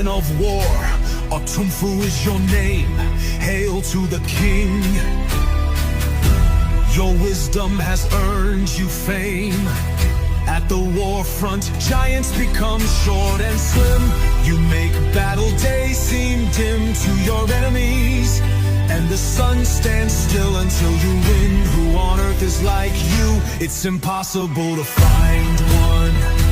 man of war, Otumfu is your name. Hail to the king. Your wisdom has earned you fame. At the war front, giants become short and slim. You make battle days seem dim to your enemies, and the sun stands still until you win. Who on earth is like you? It's impossible to find one.